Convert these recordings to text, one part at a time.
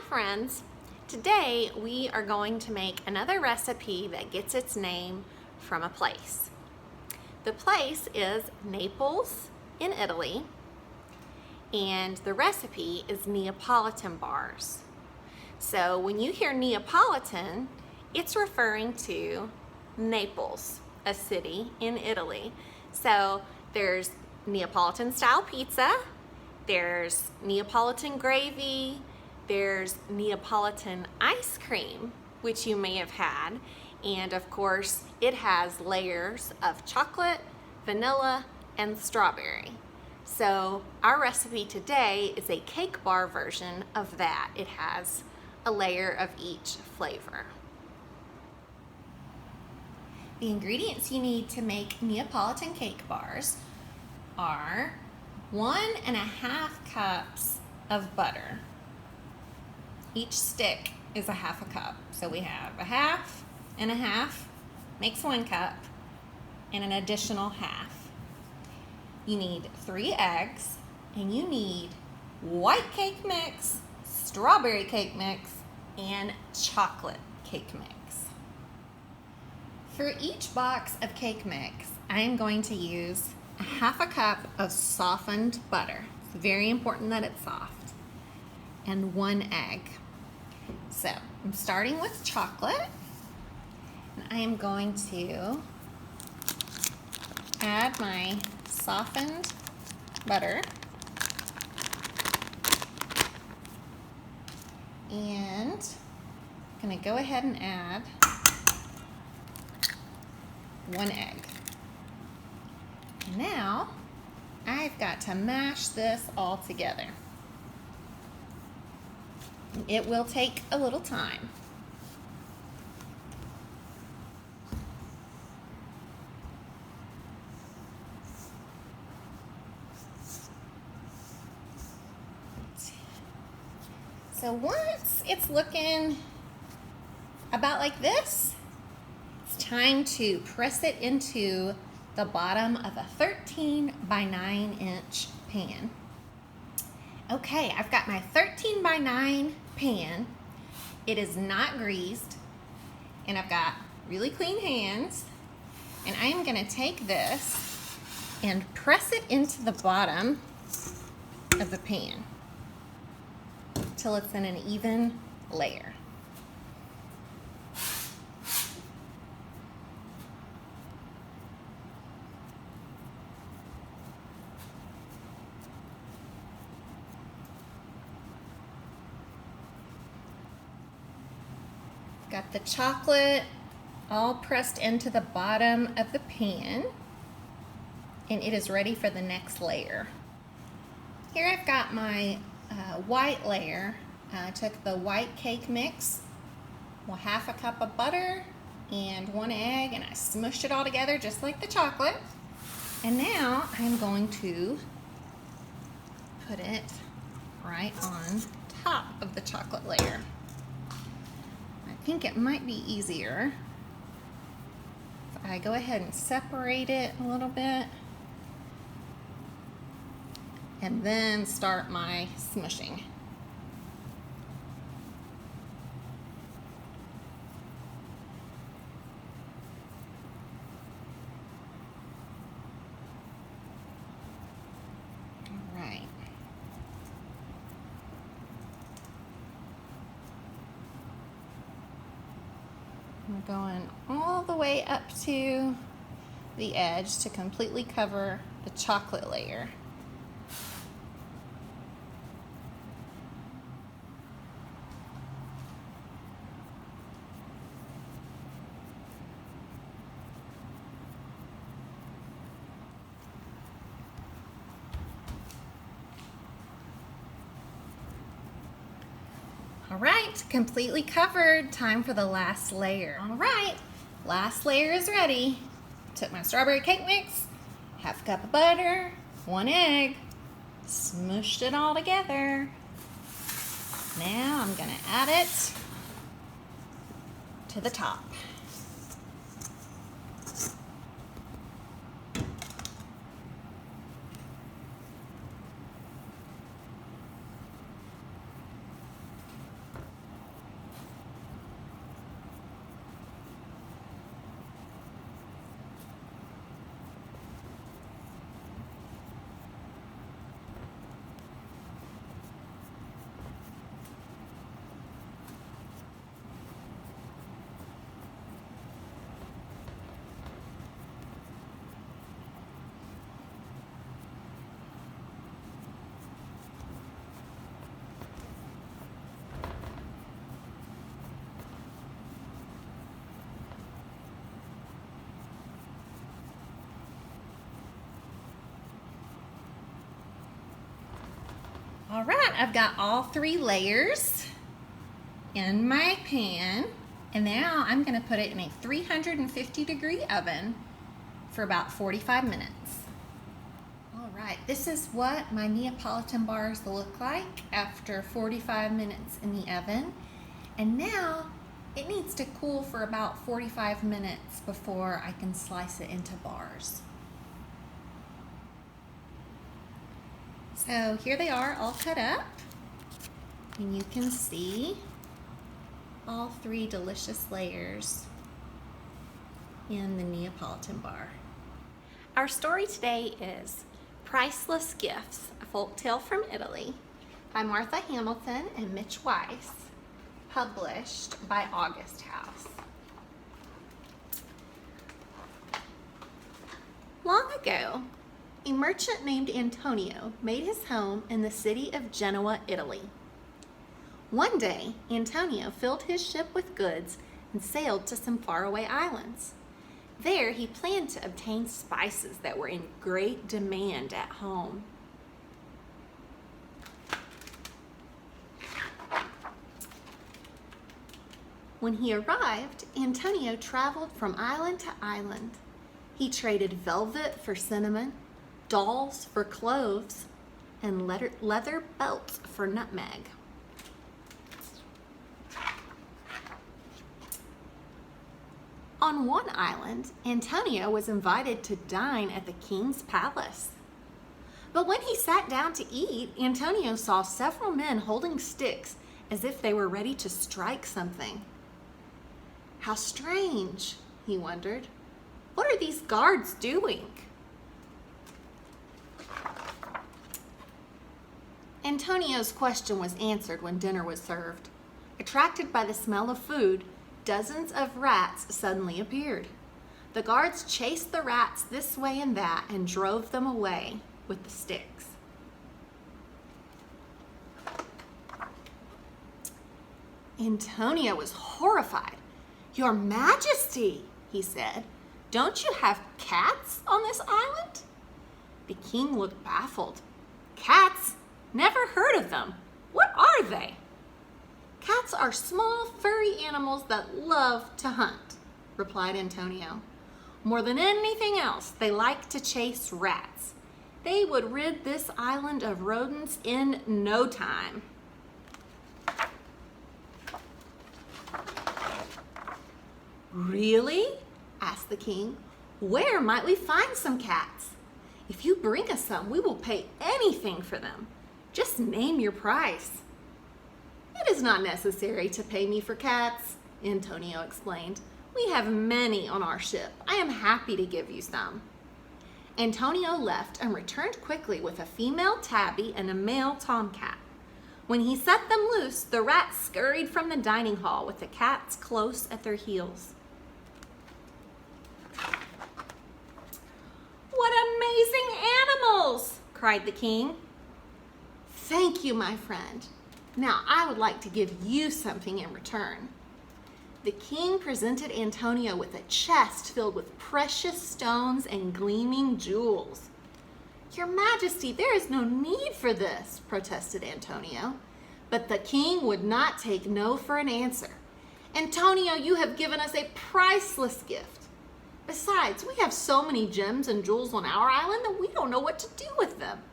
friends. Today we are going to make another recipe that gets its name from a place. The place is Naples in Italy, and the recipe is Neapolitan Bars. So when you hear Neapolitan, it's referring to Naples, a city in Italy. So there's Neapolitan style pizza, there's Neapolitan gravy, there's Neapolitan ice cream, which you may have had, and of course it has layers of chocolate, vanilla, and strawberry. So our recipe today is a cake bar version of that. It has a layer of each flavor. The ingredients you need to make Neapolitan cake bars are 1.5 cups of butter. Each stick is 1/2 cup. So we have 1/2 and 1/2 makes 1 cup, and an additional 1/2. You need 3 eggs, and you need white cake mix, strawberry cake mix, and chocolate cake mix. For each box of cake mix, I am going to use 1/2 cup of softened butter. It's very important that it's soft. And 1 egg. So I'm starting with chocolate, and I am going to add my softened butter, and I'm going to go ahead and add 1 egg. Now I've got to mash this all together. It will take a little time. So once it's looking about like this, it's time to press it into the bottom of a 13 by 9 inch pan. Okay, I've got my 13 by 9 pan. It is not greased, and I've got really clean hands. And I am gonna take this and press it into the bottom of the pan till it's in an even layer. Got the chocolate all pressed into the bottom of the pan, and it is ready for the next layer. Here I've got my white layer. I took the white cake mix, 1/2 cup of butter, and 1 egg, and I smushed it all together just like the chocolate. And now I'm going to put it right on top of the chocolate layer. I think it might be easier if I go ahead and separate it a little bit and then start my smushing. All right. I'm going all the way up to the edge to completely cover the chocolate layer. All right, completely covered. Time for the last layer. All right, last layer is ready. Took my strawberry cake mix, 1/2 cup of butter, 1 egg, smushed it all together. Now I'm gonna add it to the top. All right, I've got all 3 layers in my pan, and now I'm going to put it in a 350-degree oven for about 45 minutes. All right, this is what my Neapolitan bars look like after 45 minutes in the oven. And now it needs to cool for about 45 minutes before I can slice it into bars. So here they are, all cut up, and you can see all 3 delicious layers in the Neapolitan bar. Our story today is Priceless Gifts, a folktale from Italy by Martha Hamilton and Mitch Weiss, published by August House. Long ago, a merchant named Antonio made his home in the city of Genoa, Italy. One day, Antonio filled his ship with goods and sailed to some faraway islands. There, he planned to obtain spices that were in great demand at home. When he arrived, Antonio traveled from island to island. He traded velvet for cinnamon, dolls for cloves, and leather belts for nutmeg. On one island, Antonio was invited to dine at the king's palace. But when he sat down to eat, Antonio saw several men holding sticks as if they were ready to strike something. How strange, he wondered. What are these guards doing? Antonio's question was answered when dinner was served. Attracted by the smell of food, dozens of rats suddenly appeared. The guards chased the rats this way and that and drove them away with the sticks. Antonio was horrified. "Your Majesty," he said, "don't you have cats on this island?" The king looked baffled. "Cats? Never heard of them. What are they?" "Cats are small, furry animals that love to hunt," replied Antonio. "More than anything else, they like to chase rats. They would rid this island of rodents in no time." "Really?" asked the king. "Where might we find some cats? If you bring us some, we will pay anything for them. Just name your price." "It is not necessary to pay me for cats," Antonio explained. "We have many on our ship. I am happy to give you some." Antonio left and returned quickly with a female tabby and a male tomcat. When he set them loose, the rats scurried from the dining hall with the cats close at their heels. "What amazing animals!" cried the king. "Thank you, my friend. Now I would like to give you something in return." The king presented Antonio with a chest filled with precious stones and gleaming jewels. "Your Majesty, there is no need for this," protested Antonio. But the king would not take no for an answer. "Antonio, you have given us a priceless gift. Besides, we have so many gems and jewels on our island that we don't know what to do with them.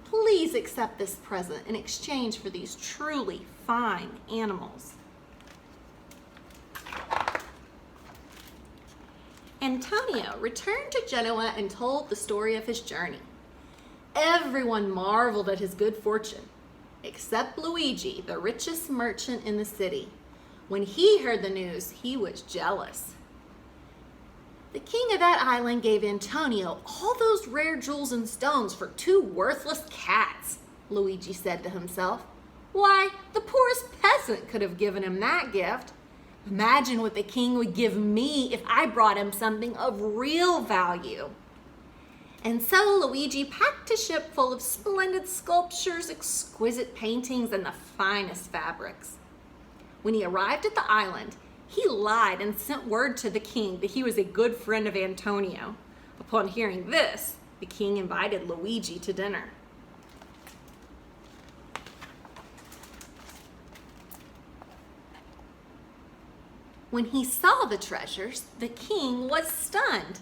Please accept this present in exchange for these truly fine animals." Antonio returned to Genoa and told the story of his journey. Everyone marveled at his good fortune, except Luigi, the richest merchant in the city. When he heard the news, he was jealous. The king of that island gave Antonio all those rare jewels and stones for 2 worthless cats, Luigi said to himself. Why, the poorest peasant could have given him that gift. Imagine what the king would give me if I brought him something of real value. And so Luigi packed a ship full of splendid sculptures, exquisite paintings, and the finest fabrics. When he arrived at the island, he lied and sent word to the king that he was a good friend of Antonio. Upon hearing this, the king invited Luigi to dinner. When he saw the treasures, the king was stunned.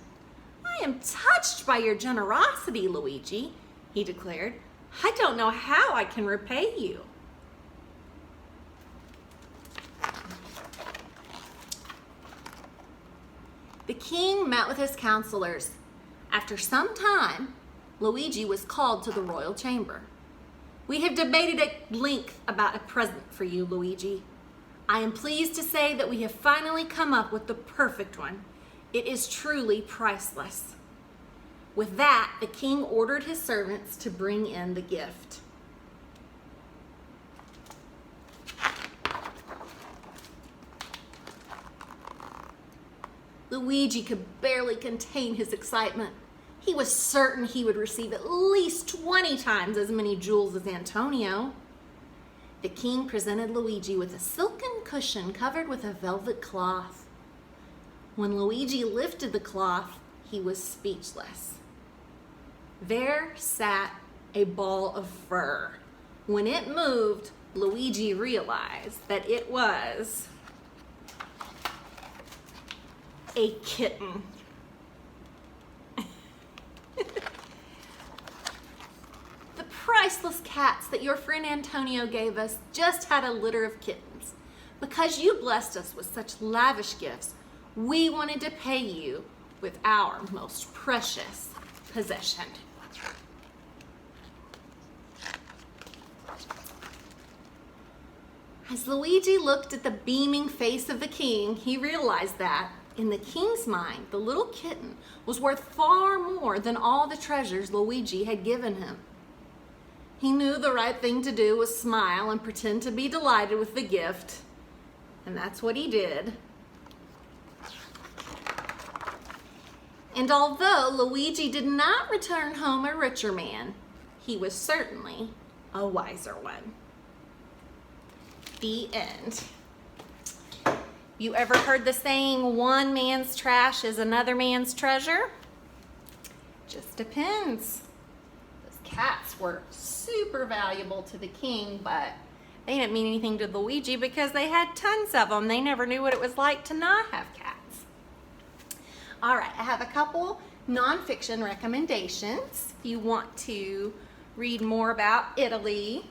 "I am touched by your generosity, Luigi," he declared. "I don't know how I can repay you." The king met with his counselors. After some time, Luigi was called to the royal chamber. "We have debated at length about a present for you, Luigi. I am pleased to say that we have finally come up with the perfect one. It is truly priceless." With that, the king ordered his servants to bring in the gift. Luigi could barely contain his excitement. He was certain he would receive at least 20 times as many jewels as Antonio. The king presented Luigi with a silken cushion covered with a velvet cloth. When Luigi lifted the cloth, he was speechless. There sat a ball of fur. When it moved, Luigi realized that it was a kitten. The priceless cats that your friend Antonio gave us just had a litter of kittens. Because you blessed us with such lavish gifts, we wanted to pay you with our most precious possession. As Luigi looked at the beaming face of the king, he realized that, in the king's mind, the little kitten was worth far more than all the treasures Luigi had given him. He knew the right thing to do was smile and pretend to be delighted with the gift, and that's what he did. And although Luigi did not return home a richer man, he was certainly a wiser one. The end. You ever heard the saying, one man's trash is another man's treasure? Just depends. Those cats were super valuable to the king, but they didn't mean anything to Luigi because they had tons of them. They never knew what it was like to not have cats. All right, I have a couple nonfiction recommendations. If you want to read more about Italy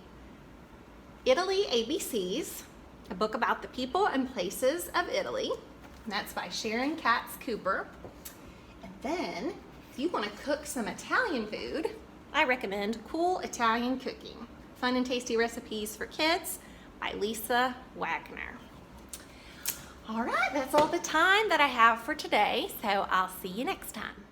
ABCs, a book about the people and places of Italy. That's by Sharon Katz Cooper. And then, if you want to cook some Italian food, I recommend Cool Italian Cooking, Fun and Tasty Recipes for Kids by Lisa Wagner. All right, that's all the time that I have for today, so I'll see you next time.